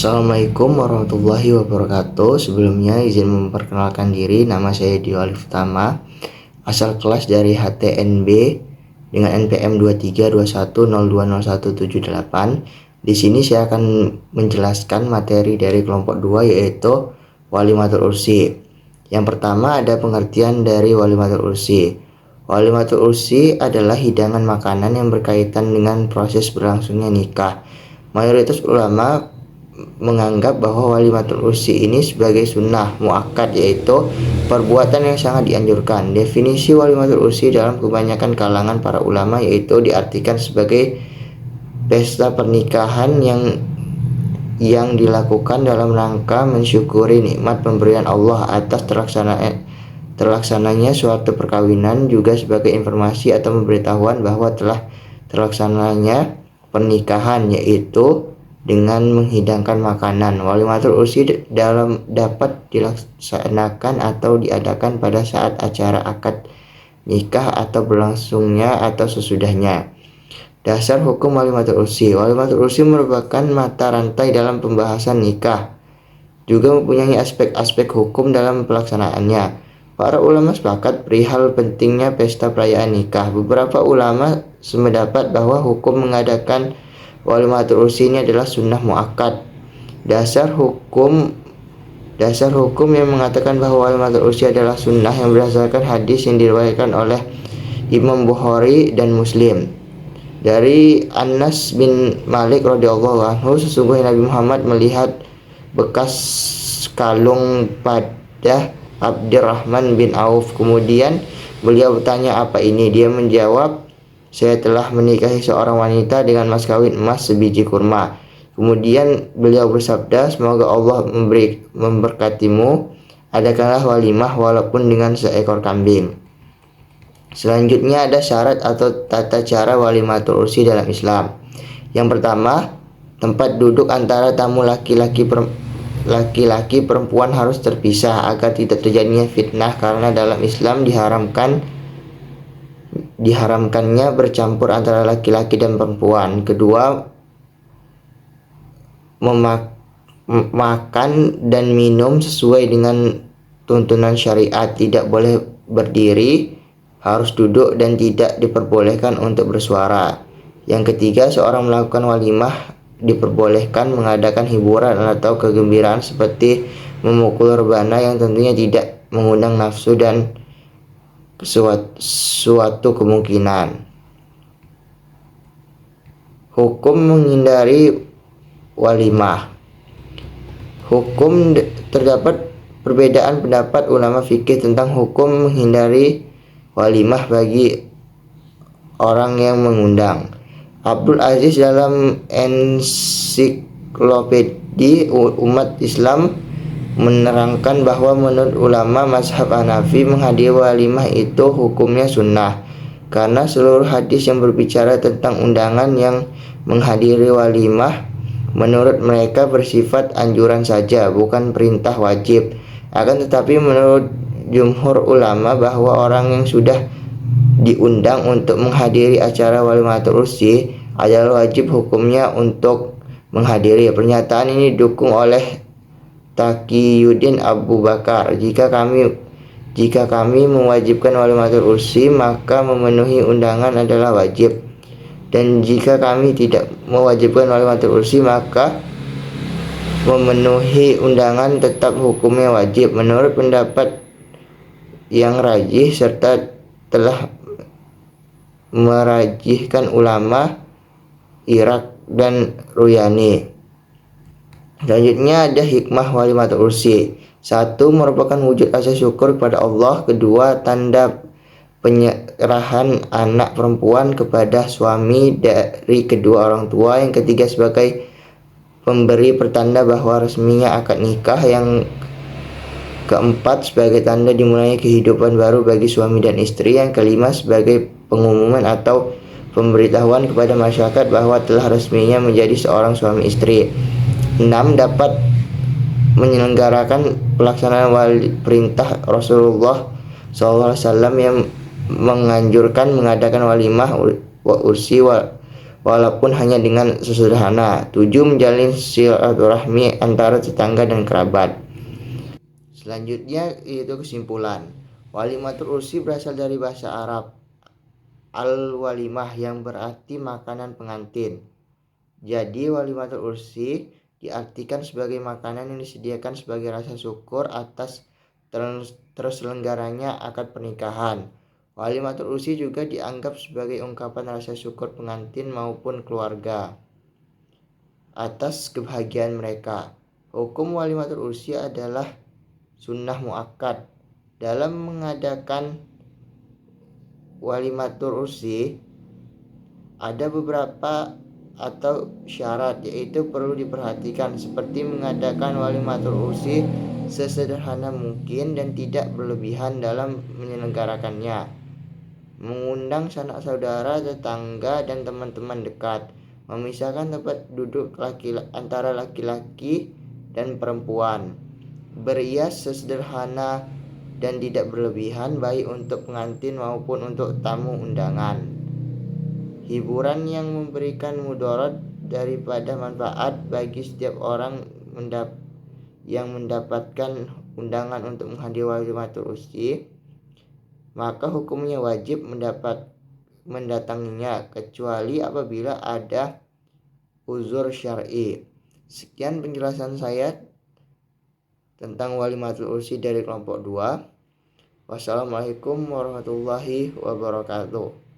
Assalamualaikum warahmatullahi wabarakatuh. Sebelumnya izin memperkenalkan diri, nama saya Dio Alif Tama, asal kelas dari HTNB dengan NPM 2321020178. Di sini saya akan menjelaskan materi dari kelompok 2, yaitu Walimatul Ursi. Yang pertama ada pengertian dari Walimatul Ursi. Walimatul Ursi adalah hidangan makanan yang berkaitan dengan proses berlangsungnya nikah. Mayoritas ulama menganggap bahwa walimatul ursi ini sebagai sunnah muakkad, yaitu perbuatan yang sangat dianjurkan. Definisi walimatul ursi dalam kebanyakan kalangan para ulama yaitu diartikan sebagai pesta pernikahan yang dilakukan dalam rangka mensyukuri nikmat pemberian Allah atas terlaksananya suatu perkawinan, juga sebagai informasi atau pemberitahuan bahwa telah terlaksananya pernikahan, yaitu dengan menghidangkan makanan. Walimatul ursi dapat dilaksanakan atau diadakan pada saat acara akad nikah atau berlangsungnya atau sesudahnya. Dasar hukum walimatul ursi. Walimatul ursi merupakan mata rantai dalam pembahasan nikah, juga mempunyai aspek-aspek hukum dalam pelaksanaannya. Para ulama sepakat perihal pentingnya pesta perayaan nikah. Beberapa ulama sependapat bahwa hukum mengadakan walimatul ursi ini adalah sunnah muakkad. Dasar hukum yang mengatakan bahwa walimatul ursi adalah sunnah yang berdasarkan hadis yang diriwayatkan oleh Imam Bukhari dan Muslim dari Anas bin Malik radhiyallahu anhu, sesungguhnya Nabi Muhammad melihat bekas kalung pada Abdurrahman bin Auf. Kemudian beliau bertanya, "Apa ini?" Dia menjawab, "Saya telah menikahi seorang wanita dengan mas kawin emas sebiji kurma." Kemudian beliau bersabda, "Semoga Allah memberkatimu. Adakanlah walimah walaupun dengan seekor kambing." Selanjutnya ada syarat atau tata cara walimatul ursi dalam Islam. Yang pertama, tempat duduk antara tamu laki-laki perempuan harus terpisah agar tidak terjadinya fitnah, karena dalam Islam diharamkannya bercampur antara laki-laki dan perempuan. Kedua, makan dan minum sesuai dengan tuntunan syariat. Tidak boleh berdiri, harus duduk, dan tidak diperbolehkan untuk bersuara. Yang ketiga, seorang melakukan walimah diperbolehkan mengadakan hiburan atau kegembiraan seperti memukul rebana yang tentunya tidak mengundang nafsu dan suatu kemungkinan. Hukum menghindari walimah. Terdapat perbedaan pendapat ulama fikih tentang hukum menghindari walimah bagi orang yang mengundang. Abdul Aziz dalam ensiklopedi umat Islam menerangkan bahwa menurut ulama mazhab Hanafi, menghadiri walimah itu hukumnya sunnah, karena seluruh hadis yang berbicara tentang undangan yang menghadiri walimah menurut mereka bersifat anjuran saja, bukan perintah wajib. Akan tetapi menurut jumhur ulama bahwa orang yang sudah diundang untuk menghadiri acara walimatul ursi adalah wajib hukumnya untuk menghadiri. Pernyataan ini didukung oleh Taqiyuddin Abu Bakar. Jika kami mewajibkan walimatul ursi, maka memenuhi undangan adalah wajib, dan jika kami tidak mewajibkan walimatul ursi, maka memenuhi undangan tetap hukumnya wajib. Menurut pendapat yang rajih serta telah merajihkan ulama Irak dan Ruyani. Selanjutnya ada hikmah walimatul ursi. 1. Merupakan wujud rasa syukur kepada Allah. Kedua, tanda penyerahan anak perempuan kepada suami dari kedua orang tua. Yang ketiga, sebagai pemberi pertanda bahwa resminya akad nikah. Yang keempat, sebagai tanda dimulainya kehidupan baru bagi suami dan istri. Yang kelima, sebagai pengumuman atau pemberitahuan kepada masyarakat bahwa telah resminya menjadi seorang suami istri. 6. Dapat menyelenggarakan pelaksanaan perintah Rasulullah SAW yang menganjurkan mengadakan walimah ursi walaupun hanya dengan sesederhana. 7. Menjalin silaturahmi antara tetangga dan kerabat. Selanjutnya itu kesimpulan. Walimatul ursi berasal dari bahasa Arab al-walimah yang berarti makanan pengantin. Jadi walimatul ursi diartikan sebagai makanan yang disediakan sebagai rasa syukur atas terselenggaranya akad pernikahan. Walimatul ursi juga dianggap sebagai ungkapan rasa syukur pengantin maupun keluarga atas kebahagiaan mereka. Hukum walimatul ursi adalah sunnah muakkad. Dalam mengadakan walimatul ursi ada beberapa atau syarat, yaitu perlu diperhatikan, seperti mengadakan walimatul ursi sesederhana mungkin dan tidak berlebihan dalam menyelenggarakannya, mengundang sanak saudara, tetangga, dan teman-teman dekat, memisahkan tempat duduk antara laki-laki dan perempuan, berias sesederhana dan tidak berlebihan baik untuk pengantin maupun untuk tamu undangan. Hiburan yang memberikan mudarat daripada manfaat bagi setiap orang yang mendapatkan undangan untuk menghadiri walimatul ursi, maka hukumnya wajib mendatanginya kecuali apabila ada uzur syar'i. Sekian penjelasan saya tentang walimatul ursi dari kelompok 2. Wassalamualaikum warahmatullahi wabarakatuh.